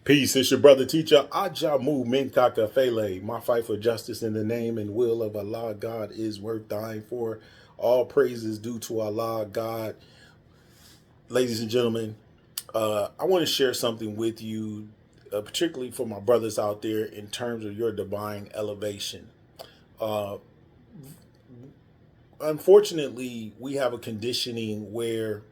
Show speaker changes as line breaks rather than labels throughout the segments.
Peace, it's your brother teacher Ajamu Minkaka Fele. My fight for justice in the name and will of Allah God is worth dying for. All praises due to Allah God. Ladies and gentlemen, I want to share something with you, particularly for my brothers out there in terms of your divine elevation. Uh, Unfortunately, we have a conditioning where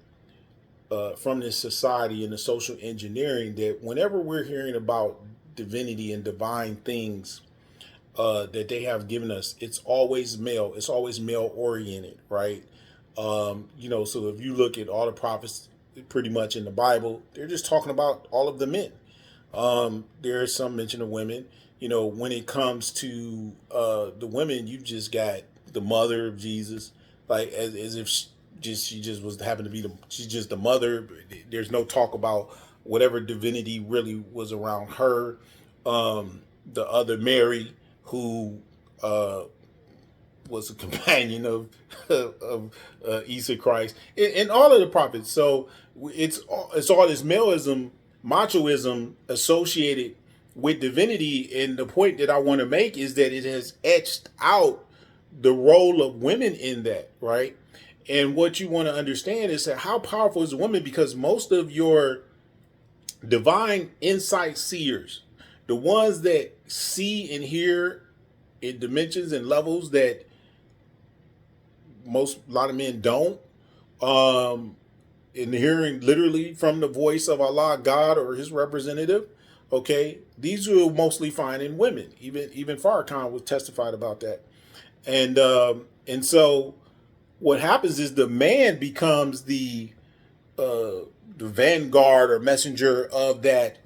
from this society and the social engineering that whenever we're hearing about divinity and divine things that they have given us, it's always male. It's always male oriented, right? So if you look at all the prophets, pretty much in the Bible, they're just talking about all of the men. There is some mention of women. When it comes to the women, you just got the mother of Jesus, like as if she just was happened to be she's just the mother. There's no talk about whatever divinity really was around her. The other Mary, who was a companion of Isa Christ, and all of the prophets. So it's all this maleism, machoism associated with divinity. And the point that I want to make is that it has etched out the role of women in that, right? And what you want to understand is that how powerful is a woman, because most of your divine insight seers, the ones that see and hear in dimensions and levels that a lot of men don't, in hearing literally from the voice of Allah, God, or his representative, okay, these will mostly find in women. Even Farrakhan was testified about that. And so what happens is the man becomes the vanguard or messenger of that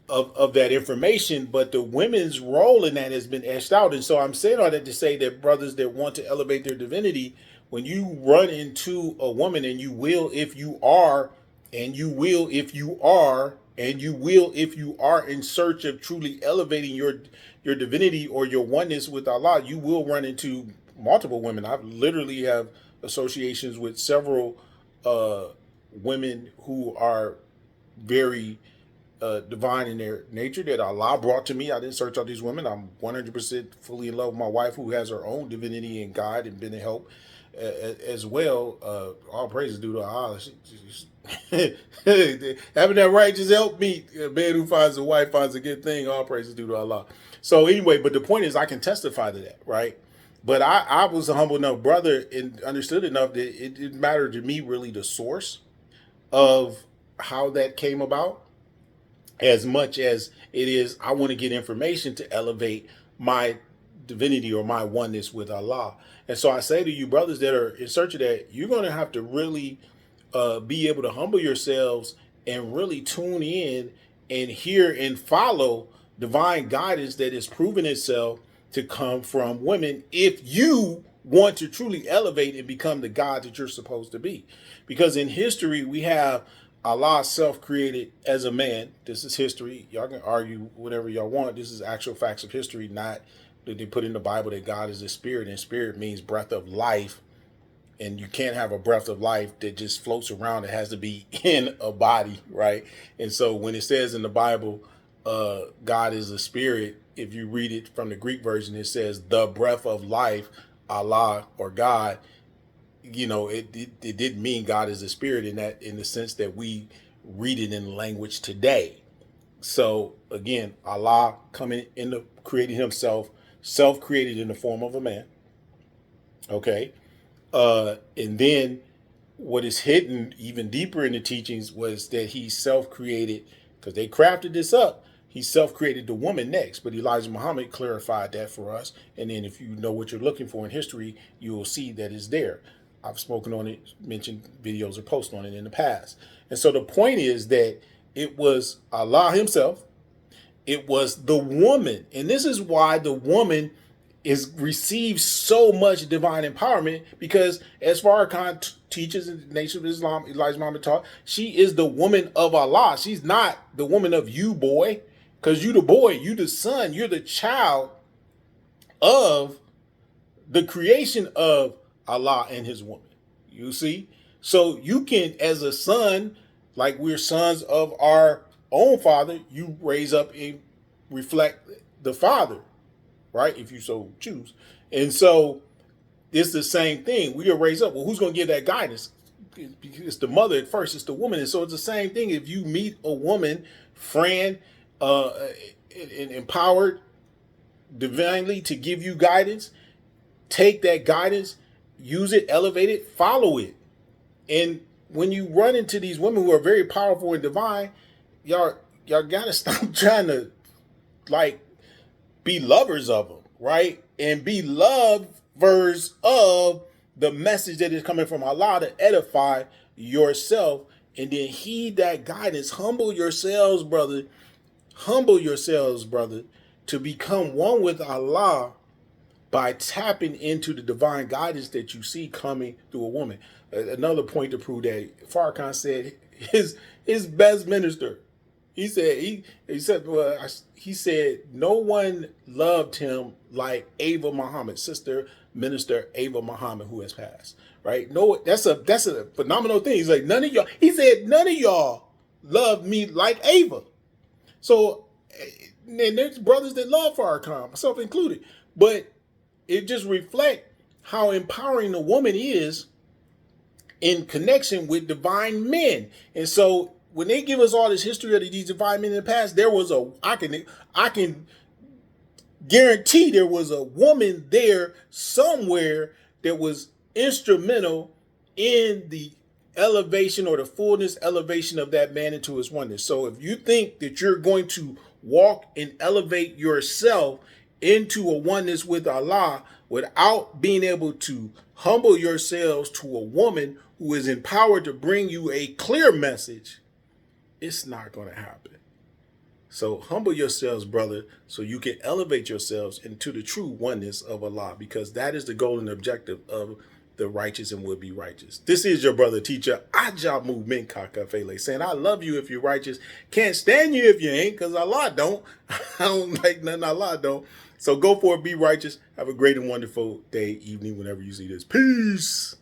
information, but the women's role in that has been etched out. And so I'm saying all that to say that brothers that want to elevate their divinity, when you run into a woman, and you will if you are, and you will if you are, and you will if you are in search of truly elevating your divinity or your oneness with Allah, you will run into multiple women. I literally have associations with several women who are very divine in their nature, that Allah brought to me. I didn't search out these women. I'm 100% fully in love with my wife, who has her own divinity and guide and been a help as well. All praises due to Allah. Having that righteous help meet, a man who finds a wife finds a good thing. All praises due to Allah. So anyway, but the point is, I can testify to that, right? But I was a humble enough brother and understood enough that it mattered to me really the source of how that came about, as much as it is I want to get information to elevate my divinity or my oneness with Allah. And so I say to you brothers that are in search of that, you're going to have to really be able to humble yourselves and really tune in and hear and follow divine guidance that has proven itself to come from women, if you want to truly elevate and become the God that you're supposed to be. Because in history, we have Allah self-created as a man. This is history. Y'all can argue whatever y'all want. This is actual facts of history, not that they put in the Bible that God is a spirit, and spirit means breath of life. And you can't have a breath of life that just floats around. It has to be in a body, right? And so when it says in the Bible, God is a spirit, if you read it from the Greek version, it says the breath of life, Allah or God. It didn't mean God is a spirit in the sense that we read it in language today. So again, Allah coming into creating himself, self-created in the form of a man. Okay. And then what is hidden even deeper in the teachings was that he self-created, because they crafted this up. He self-created the woman next, but Elijah Muhammad clarified that for us. And then if you know what you're looking for in history, you will see that it's there. I've spoken on it, mentioned videos or posts on it in the past. And so the point is that it was Allah himself. It was the woman. And this is why the woman is receives so much divine empowerment, because as Farrakhan teaches in the Nation of Islam, Elijah Muhammad taught, she is the woman of Allah. She's not the woman of you, boy, because you the boy, you the son, you're the child of the creation of Allah and his woman. You see? So you can, as a son, like we're sons of our own father, you raise up and reflect the father, right? If you so choose. And so it's the same thing. We are raised up. Well, who's going to give that guidance? It's the mother at first. It's the woman. And so it's the same thing. If you meet a woman, friend, uh, empowered divinely to give you guidance, take that guidance, use it, elevate it, follow it. And when you run into these women who are very powerful and divine, y'all gotta stop trying to like be lovers of them, right? And be lovers of the message that is coming from Allah to edify yourself, and then heed that guidance. Humble yourselves, brother. Humble yourselves, brother, to become one with Allah by tapping into the divine guidance that you see coming through a woman. Another point to prove that, Farrakhan said his best minister. He said no one loved him like Ava Muhammad, sister minister Ava Muhammad, who has passed. Right? No, that's a phenomenal thing. He's like, none of y'all. He said none of y'all love me like Ava. So, and there's brothers that love Farrakhan, myself included, but it just reflects how empowering the woman is in connection with divine men. And so when they give us all this history of these divine men in the past, there was I can guarantee there was a woman there somewhere that was instrumental in the elevation or the fullness elevation of that man into his oneness. So if you think that you're going to walk and elevate yourself into a oneness with Allah without being able to humble yourselves to a woman who is empowered to bring you a clear message, it's not going to happen. So humble yourselves, brother, so you can elevate yourselves into the true oneness of Allah, because that is the goal and objective of the righteous and would be righteous. This is your brother teacher, Ajamu Minkakafele, saying I love you if you're righteous, can't stand you if you ain't, because Allah don't. I don't like nothing Allah don't. So go for it, be righteous. Have a great and wonderful day, evening, whenever you see this. Peace.